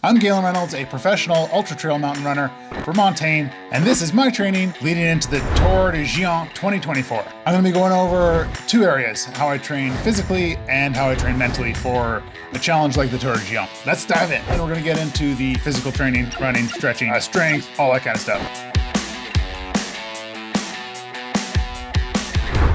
I'm Galen Reynolds, a professional ultra trail mountain runner for Montaigne, and this is my training leading into the Tour de Geants 2024. I'm going to be going over two areas, how I train physically and how I train mentally for a challenge like the Tour de Geants. Let's dive in. And we're going to get into the physical training, running, stretching, strength, all that kind of stuff.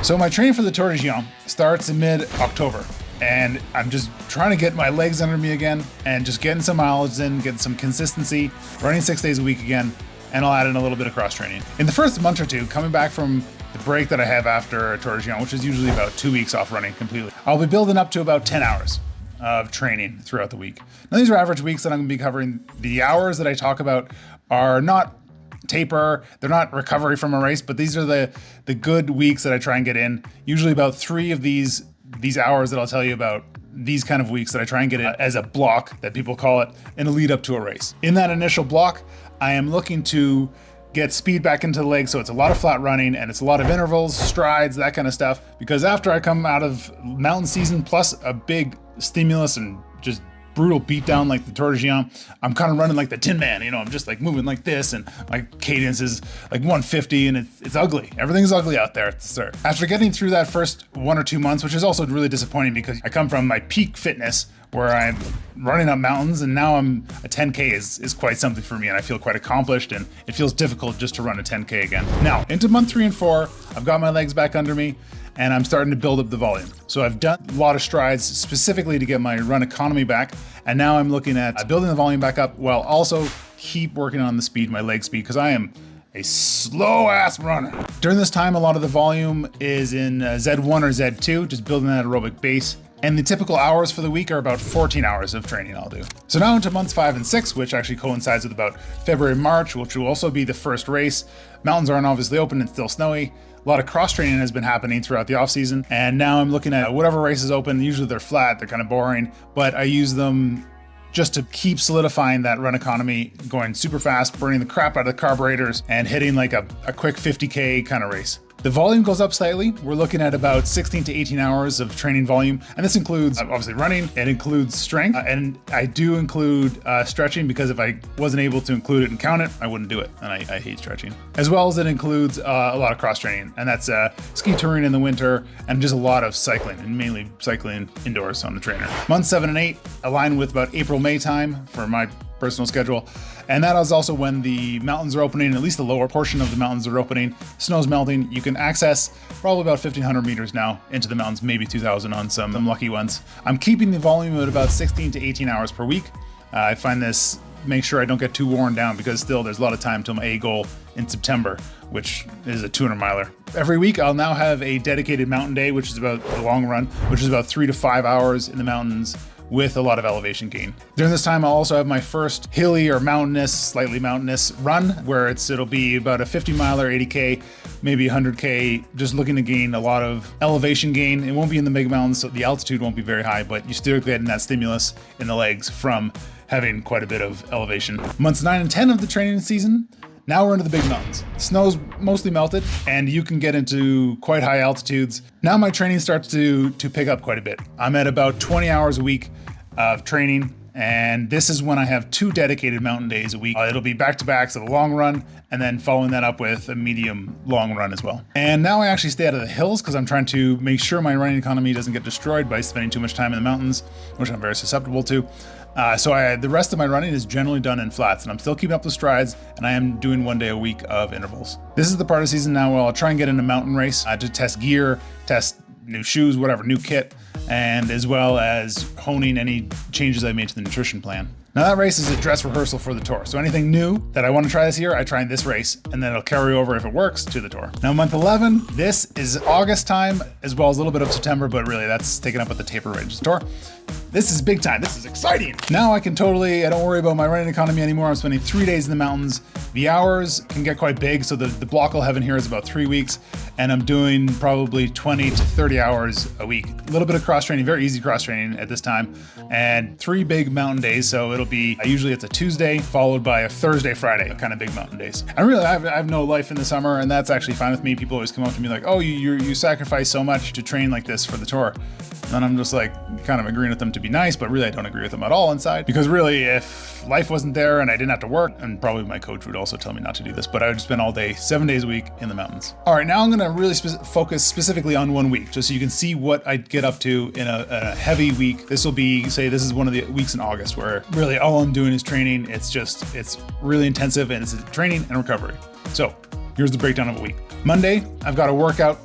So my training for the Tour de Geants starts in mid-October. And I'm just trying to get my legs under me again and just getting some mileage in, getting some consistency, running 6 days a week again, and I'll add in a little bit of cross training. In the first month or two, coming back from the break that I have after a Tour de Geants, which is usually about 2 weeks off running completely, I'll be building up to about 10 hours of training throughout the week. Now these are average weeks that I'm gonna be covering. The hours that I talk about are not taper, they're not recovery from a race, but these are the good weeks that I try and get in. Usually about 3 of these hours that I'll tell you about, these kind of weeks that I try and get in as a block, that people call it, in a lead up to a race. In that initial block, I am looking to get speed back into the legs, so it's a lot of flat running and it's a lot of intervals, strides, that kind of stuff, because after I come out of mountain season plus a big stimulus and just brutal beatdown like the Tour de Geants, I'm kind of running like the Tin Man, I'm just like moving like this, and my cadence is like 150, and it's ugly. Everything's ugly out there at the start. After getting through that first 1 or 2 months, which is also really disappointing because I come from my peak fitness where I'm running up mountains, and now I'm a 10K is quite something for me, and I feel quite accomplished, and it feels difficult just to run a 10K again. Now, into month 3 and 4, I've got my legs back under me, and I'm starting to build up the volume. So I've done a lot of strides specifically to get my run economy back, and now I'm looking at building the volume back up while also keep working on the speed, my leg speed, because I am a slow ass runner. During this time, a lot of the volume is in Z1 or Z2, just building that aerobic base. And the typical hours for the week are about 14 hours of training I'll do. So now into months 5 and 6, which actually coincides with about February, March, which will also be the first race. Mountains aren't obviously open, it's still snowy. A lot of cross training has been happening throughout the off season. And now I'm looking at whatever race is open. Usually they're flat, they're kind of boring, but I use them just to keep solidifying that run economy, going super fast, burning the crap out of the carburetors, and hitting like a quick 50K kind of race. The volume goes up slightly. We're looking at about 16 to 18 hours of training volume. And this includes obviously running, it includes strength, and I do include stretching, because if I wasn't able to include it and count it, I wouldn't do it. And I hate stretching. As well as it includes a lot of cross training, and that's ski touring in the winter and just a lot of cycling, and mainly cycling indoors on the trainer. Months 7 and 8 align with about April, May time for my personal schedule. And that is also when the mountains are opening, at least the lower portion of the mountains are opening. Snow's melting. You can access probably about 1,500 meters now into the mountains, maybe 2,000 on some lucky ones. I'm keeping the volume at about 16 to 18 hours per week. I find this, make sure I don't get too worn down, because still there's a lot of time till my A goal in September, which is a 200 miler. Every week I'll now have a dedicated mountain day, which is about the long run, which is about 3 to 5 hours in the mountains, with a lot of elevation gain. During this time, I'll also have my first hilly or mountainous, slightly mountainous run, where it'll be about a 50 miler, 80K, maybe 100K, just looking to gain a lot of elevation gain. It won't be in the mega mountains, so the altitude won't be very high, but you still get that stimulus in the legs from having quite a bit of elevation. Months 9 and 10 of the training season, now we're into the big mountains. Snow's mostly melted, and you can get into quite high altitudes. Now my training starts to pick up quite a bit. I'm at about 20 hours a week of training, and this is when I have 2 dedicated mountain days a week. It'll be back-to-backs of a long run, and then following that up with a medium long run as well. And now I actually stay out of the hills, because I'm trying to make sure my running economy doesn't get destroyed by spending too much time in the mountains, which I'm very susceptible to. So the rest of my running is generally done in flats, and I'm still keeping up the strides, and I am doing 1 day a week of intervals. This is the part of the season now where I'll try and get in a mountain race to test gear, test new shoes, whatever, new kit, and as well as honing any changes I made to the nutrition plan. Now that race is a dress rehearsal for the Tour. So anything new that I want to try this year, I try in this race, and then it'll carry over, if it works, to the Tour. Now month 11, this is August time, as well as a little bit of September, but really that's taken up with the taper range of the Tour. This is big time, this is exciting. Now I don't worry about my running economy anymore. I'm spending 3 days in the mountains. The hours can get quite big, so the block I'll have in here is about 3 weeks, and I'm doing probably 20 to 30 hours a week. A little bit of cross training, very easy cross training at this time, and 3 big mountain days, so it'll be, usually it's a Tuesday, followed by a Thursday, Friday, kind of big mountain days. And really, I have no life in the summer, and that's actually fine with me. People always come up to me like, oh, you sacrifice so much to train like this for the Tour. And I'm just like kind of agreeing with them to be nice, but really I don't agree with them at all inside, because really if life wasn't there and I didn't have to work, and probably my coach would also tell me not to do this, but I would spend all day, 7 days a week in the mountains. All right, now I'm gonna really focus specifically on 1 week, just so you can see what I get up to in a heavy week. This will be, say this is one of the weeks in August where really all I'm doing is training. It's really intensive, and it's training and recovery. So here's the breakdown of a week. Monday, I've got a workout.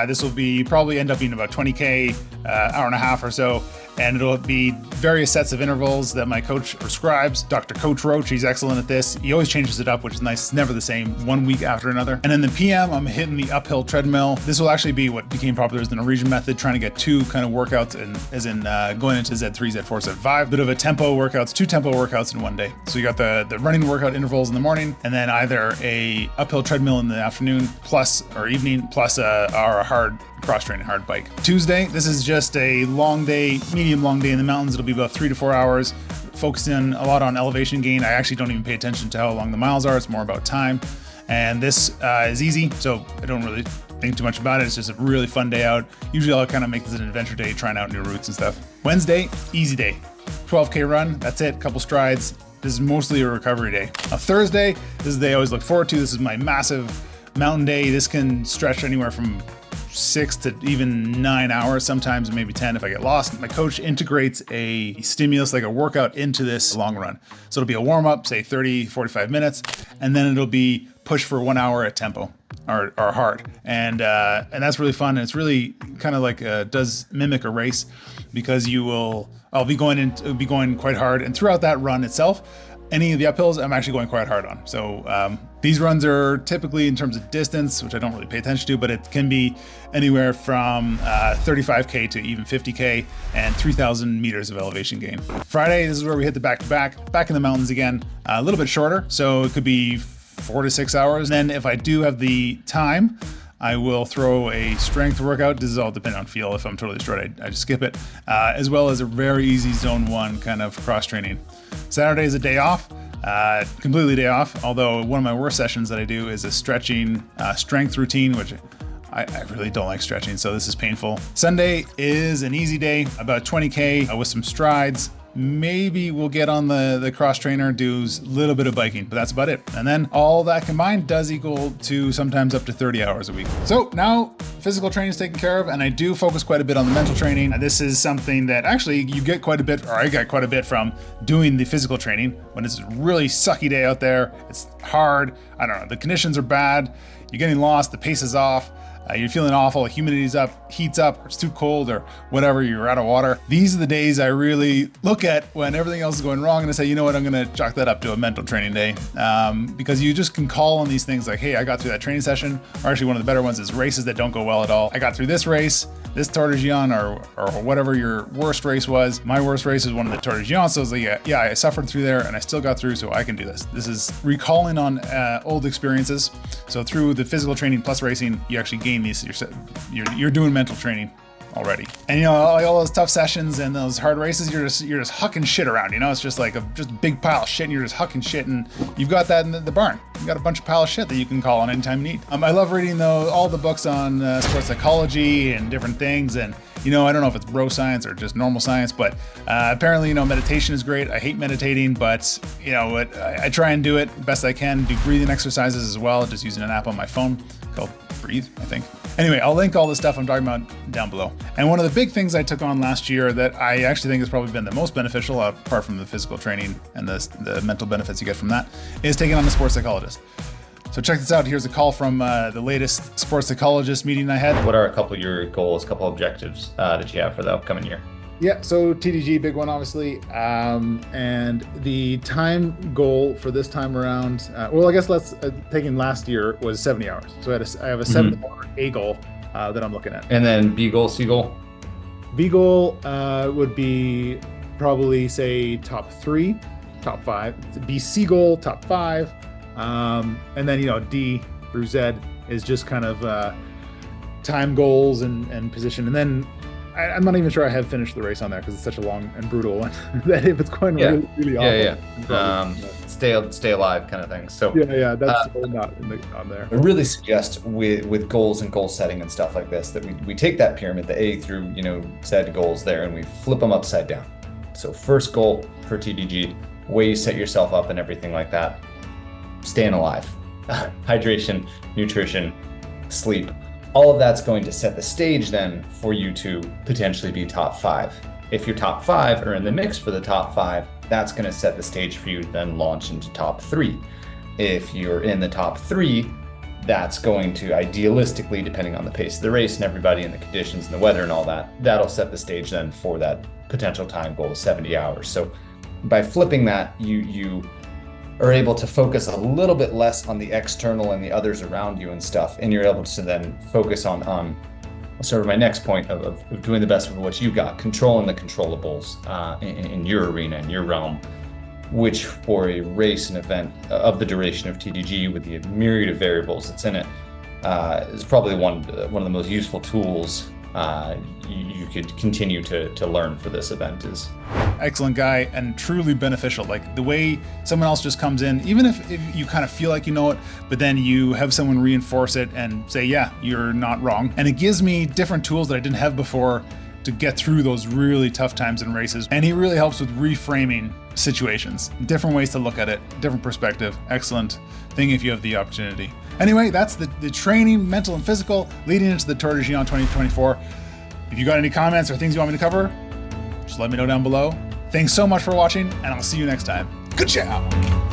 This will be probably end up being about 20K, hour and a half or so. And it'll be various sets of intervals that my coach prescribes. Dr. Coach Roach, he's excellent at this. He always changes it up, which is nice. It's never the same 1 week after another. And in the PM, I'm hitting the uphill treadmill. This will actually be what became popular as the Norwegian method, trying to get 2 kind of workouts, and as in going into Z3, Z4, Z5. Bit of a tempo workouts, 2 tempo workouts in 1 day. So you got the running workout intervals in the morning, and then either a uphill treadmill in the afternoon, plus or evening, plus a hard cross-training, hard bike. Tuesday, this is just a long day, medium long day in the mountains. It'll be about 3 to 4 hours, focusing a lot on elevation gain. I actually don't even pay attention to how long the miles are. It's more about time. And this is easy, so I don't really think too much about it. It's just a really fun day out. Usually I'll kind of make this an adventure day, trying out new routes and stuff. Wednesday, easy day. 12K run, that's it, couple strides. This is mostly a recovery day. A Thursday, this is the day I always look forward to. This is my massive mountain day. This can stretch anywhere from 6 to even 9 hours, sometimes maybe 10 if I get lost. My coach integrates a stimulus, like a workout, into this long run. So it'll be a warm up, say 30, 45 minutes, and then it'll be push for 1 hour at tempo or hard. And that's really fun. And it's really kind of like does mimic a race, because I'll be going quite hard. And throughout that run itself, any of the uphills, I'm actually going quite hard on. So these runs are typically, in terms of distance, which I don't really pay attention to, but it can be anywhere from 35K to even 50K and 3,000 meters of elevation gain. Friday, this is where we hit the back-to-back, back in the mountains again, a little bit shorter. So it could be 4 to 6 hours. And then if I do have the time, I will throw a strength workout. This is all depending on feel. If I'm totally destroyed, I just skip it, as well as a very easy zone 1 kind of cross training. Saturday is a day off, completely day off. Although one of my worst sessions that I do is a stretching strength routine, which I really don't like stretching, so this is painful. Sunday is an easy day, about 20K with some strides. Maybe we'll get on the cross trainer, do a little bit of biking, but that's about it. And then all that combined does equal to sometimes up to 30 hours a week. So now physical training is taken care of, and I do focus quite a bit on the mental training. And this is something that actually you get quite a bit, or I got quite a bit from doing the physical training. When it's a really sucky day out there, it's hard, I don't know, the conditions are bad, you're getting lost, the pace is off, you're feeling awful, the humidity's up, heat's up, or it's too cold, or whatever, you're out of water. These are the days I really look at when everything else is going wrong, and I say, you know what, I'm gonna chalk that up to a mental training day. Because you just can call on these things like, hey, I got through that training session, or actually one of the better ones is races that don't go well at all. I got through this race, this Tour de Géant, or whatever your worst race was. My worst race was one of the Tour de Géant, so I was like, yeah, I suffered through there, and I still got through, so I can do this. This is recalling on old experiences. So through the physical training plus racing, you actually gain these. You're doing mental training already. And all those tough sessions and those hard races, you're just hucking shit around. It's just like just a big pile of shit, and you're just hucking shit, and you've got that in the barn. You've got a bunch of pile of shit that you can call on anytime you need. I love reading all the books on sports psychology and different things, and I don't know if it's bro science or just normal science, but apparently meditation is great. I hate meditating, but I try and do it best I can. Do breathing exercises as well, just using an app on my phone called Breathe, I think. Anyway, I'll link all the stuff I'm talking about down below. And one of the big things I took on last year that I actually think has probably been the most beneficial, apart from the physical training and the mental benefits you get from that, is taking on a sports psychologist. So check this out. Here's a call from the latest sports psychologist meeting I had. What are a couple of your goals, a couple objectives that you have for the upcoming year? Yeah, so TDG, big one, obviously. And the time goal for this time around, well, I guess taking last year was 70 hours. So I have a 70-hour A goal that I'm looking at. And then B goal, C goal? B goal would be probably, say, top 3, top 5. B, C goal, top 5. And then, D through Z is just kind of time goals and position. And then I'm not even sure I have finished the race on there because it's such a long and brutal one that if it's going Yeah. really awful. Stay alive kind of thing. So Yeah, that's not on there. I really suggest with goals and goal setting and stuff like this that we take that pyramid, the A through said goals there, and we flip them upside down. So first goal for TDG, way you set yourself up and everything like that, staying alive, hydration, nutrition, sleep. All of that's going to set the stage then for you to potentially be top 5. If you're top 5 or in the mix for the top 5, that's going to set the stage for you to then launch into top 3. If you're in the top 3, that's going to idealistically, depending on the pace of the race and everybody and the conditions and the weather and all that, that'll set the stage then for that potential time goal of 70 hours. So by flipping that, you are able to focus a little bit less on the external and the others around you and stuff, and you're able to then focus on sort of my next point of doing the best with what you got, controlling the controllables in your arena, in your realm, which for a race, an event of the duration of TDG with the myriad of variables that's in it, is probably one of the most useful tools you could continue to learn for this event. Is excellent guy and truly beneficial. Like the way someone else just comes in, even if you kind of feel like you know it, but then you have someone reinforce it and say, yeah, you're not wrong. And it gives me different tools that I didn't have before to get through those really tough times in races. And he really helps with reframing situations, different ways to look at it, different perspective. Excellent thing if you have the opportunity. Anyway, that's the training, mental and physical, leading into the Tour de Géant 2024. If you got any comments or things you want me to cover, just let me know down below. Thanks so much for watching, and I'll see you next time. Good job!